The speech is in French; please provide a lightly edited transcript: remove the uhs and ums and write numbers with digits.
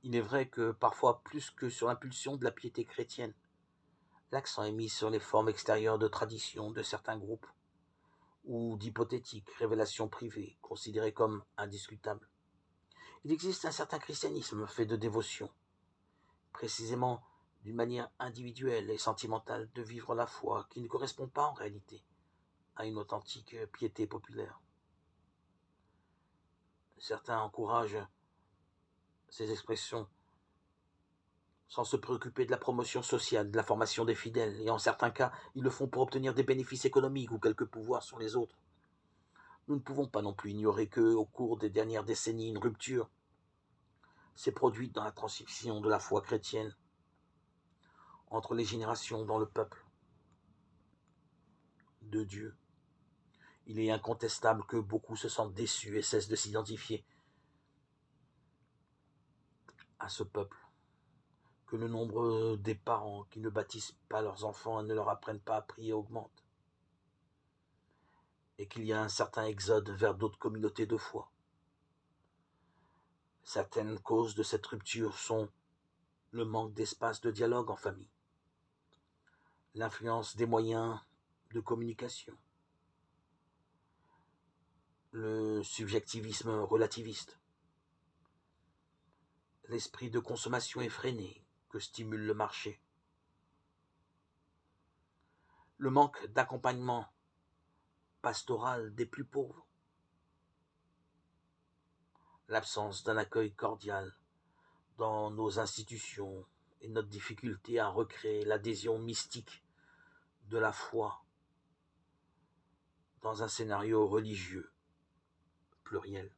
Il est vrai que parfois plus que sur l'impulsion de la piété chrétienne, l'accent est mis sur les formes extérieures de tradition de certains groupes ou d'hypothétiques révélations privées considérées comme indiscutables. Il existe un certain christianisme fait de dévotion, précisément d'une manière individuelle et sentimentale de vivre la foi qui ne correspond pas en réalité à une authentique piété populaire. Certains encouragent ces expressions sans se préoccuper de la promotion sociale, de la formation des fidèles, et en certains cas, ils le font pour obtenir des bénéfices économiques ou quelques pouvoirs sur les autres. Nous ne pouvons pas non plus ignorer que, au cours des dernières décennies, une rupture s'est produite dans la transmission de la foi chrétienne entre les générations dans le peuple de Dieu. Il est incontestable que beaucoup se sentent déçus et cessent de s'identifier à ce peuple, que le nombre des parents qui ne baptisent pas leurs enfants et ne leur apprennent pas à prier augmente, et qu'il y a un certain exode vers d'autres communautés de foi. Certaines causes de cette rupture sont le manque d'espace de dialogue en famille, l'influence des moyens de communication, le subjectivisme relativiste, l'esprit de consommation effréné que stimule le marché, le manque d'accompagnement pastoral des plus pauvres, l'absence d'un accueil cordial dans nos institutions et notre difficulté à recréer l'adhésion mystique de la foi dans un scénario religieux pluriel.